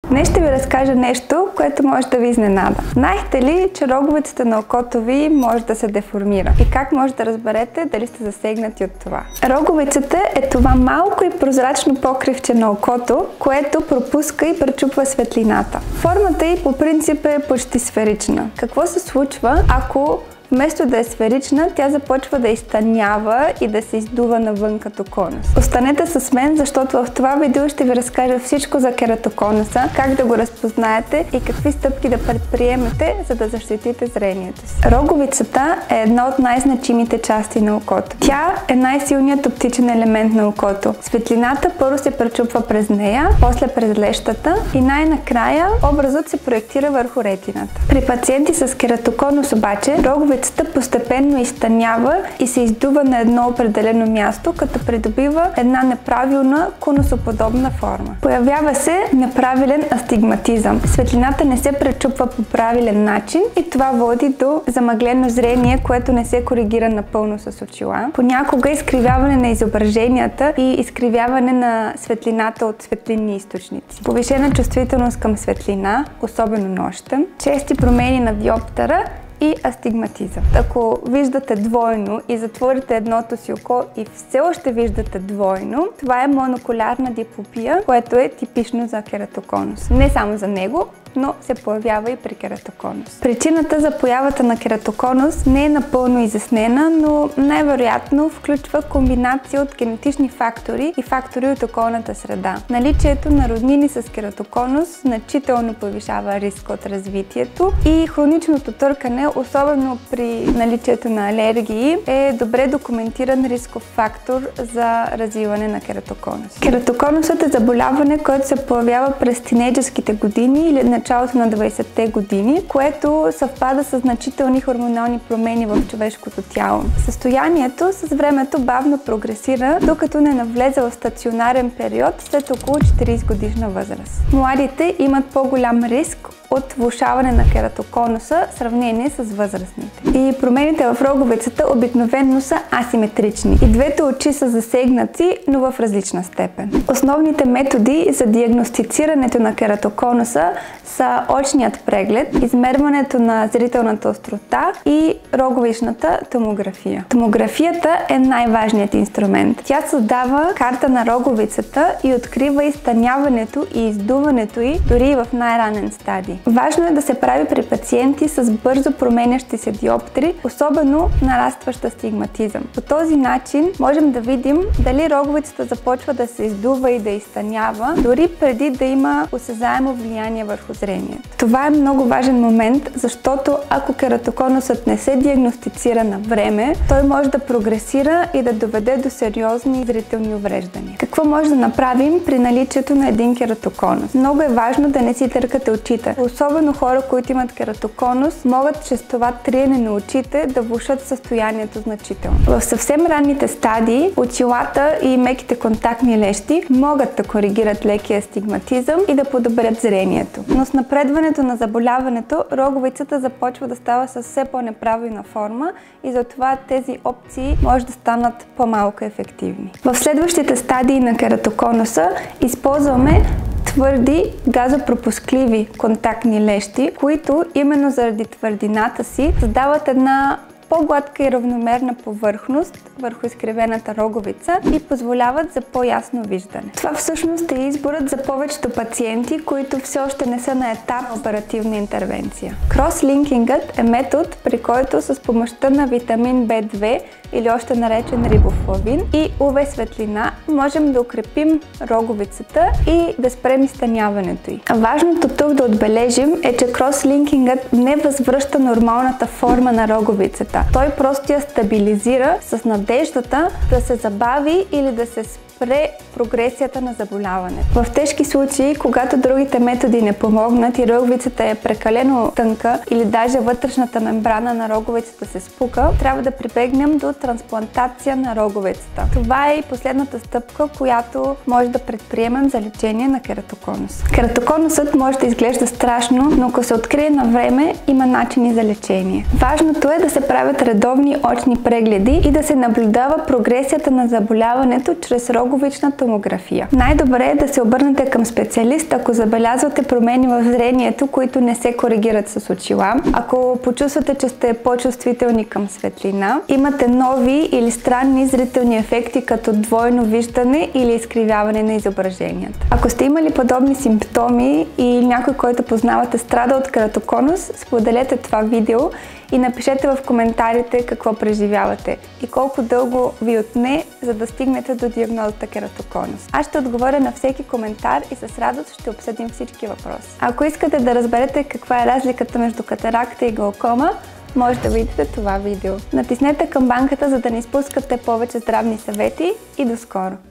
Днес ще ви разкажа нещо, което може да ви изненада. Знаехте ли, че роговицата на окото ви може да се деформира? И как може да разберете дали сте засегнати от това? Роговицата е това малко и прозрачно покривче на окото, което пропуска и пречупва светлината. Формата й по принцип е почти сферична. Какво се случва, ако вместо да е сферична, тя започва да изтънява и да се издува навън като конус? Останете с мен, защото в това видео ще ви разкажа всичко за кератоконуса, как да го разпознаете и какви стъпки да предприемете, за да защитите зрението си. Роговицата е една от най-значимите части на окото. Тя е най-силният оптичен елемент на окото. Светлината първо се пречупва през нея, после през лещата и най-накрая образът се проектира върху ретината. При пациенти с кератоконус обаче, роговицата постепенно изтънява и се издува на едно определено място, като придобива една неправилна конусоподобна форма. Появява се неправилен астигматизъм. Светлината не се пречупва по правилен начин и това води до замъглено зрение, което не се коригира напълно с очила. Понякога изкривяване на изображенията и изкривяване на светлината от светлинни източници. Повишена чувствителност към светлина, особено нощем, чести промени на диоптъра и астигматизъм. Ако виждате двойно и затворите едното си око и все още виждате двойно, това е монокулярна диплопия, което е типично за кератоконус. Не само за него, но се появява и при кератоконус. Причината за появата на кератоконус не е напълно изяснена, но най-вероятно включва комбинация от генетични фактори и фактори от околната среда. Наличието на роднини с кератоконус значително повишава риска от развитието и хроничното търкане, особено при наличието на алергии, е добре документиран рисков фактор за развиване на кератоконус. Кератоконусът е заболяване, което се появява през тинейджърските години или началото на 20-те години, което съвпада с значителни хормонални промени в човешкото тяло. Състоянието с времето бавно прогресира, докато не навлезе в стационарен период след около 40 годишна възраст. Младите имат по-голям риск от влошаване на кератоконуса в сравнение с възрастните. И промените в роговицата обикновено са асиметрични. И двете очи са засегнати, но в различна степен. Основните методи за диагностицирането на кератоконуса са очният преглед, измерването на зрителната острота и роговичната томография. Томографията е най-важният инструмент. Тя създава карта на роговицата и открива изтъняването и издуването й дори в най-ранен стадий. Важно е да се прави при пациенти с бързо променящи се диоптри, особено нарастващ астигматизъм. По този начин можем да видим дали роговицата започва да се издува и да изтънява, дори преди да има осезаемо влияние върху зрението. Това е много важен момент, защото ако кератоконусът не се диагностицира на време, той може да прогресира и да доведе до сериозни зрителни увреждания. Какво може да направим при наличието на един кератоконус? Много е важно да не си търкате очите. Особено хора, които имат кератоконус, могат чрез това триене на очите да влошат състоянието значително. В съвсем ранните стадии очилата и меките контактни лещи могат да коригират лекия астигматизъм и да подобрят зрението. Но с напредването на заболяването, роговицата започва да става с все по-неправилна форма и затова тези опции може да станат по-малко ефективни. В следващите стадии на кератоконуса използваме твърди газопропускливи контактни лещи, които именно заради твърдината си създават една по-гладка и равномерна повърхност върху изкривената роговица и позволяват за по-ясно виждане. Това всъщност е изборът за повечето пациенти, които все още не са на етап оперативна интервенция. Крослинкингът е метод, при който с помощта на витамин B2 или още наречен рибофлавин и UV светлина можем да укрепим роговицата и да спрем изтъняването й. Важното тук да отбележим е, че крослинкингът не възвръща нормалната форма на роговицата. Той просто я стабилизира с надеждата да се забави или да се спре прогресията на заболяването. В тежки случаи, когато другите методи не помогнат и роговицата е прекалено тънка или даже вътрешната мембрана на роговицата се спука, трябва да прибегнем до трансплантация на роговицата. Това е и последната стъпка, която може да предприемем за лечение на кератоконус. Кератоконусът може да изглежда страшно, но ако се открие на време, има начини за лечение. Важното е да се правят редовни очни прегледи и да се наблюдава прогресията на заболяването чрез роговицата роговична томография. Най-добре е да се обърнете към специалист, ако забелязвате промени в зрението, които не се коригират с очила, ако почувствате, че сте по-чувствителни към светлина, имате нови или странни зрителни ефекти, като двойно виждане или изкривяване на изображенията. Ако сте имали подобни симптоми и някой, който познавате, страда от кератоконус, споделете това видео и напишете в коментарите какво преживявате и колко дълго ви отне, за да стигнете до диагнозата кератоконус. Аз ще отговоря на всеки коментар и с радост ще обсъдим всички въпроси. Ако искате да разберете каква е разликата между катаракта и глаукома, може да видите това видео. Натиснете камбанката, за да не изпускате повече здравни съвети и до скоро!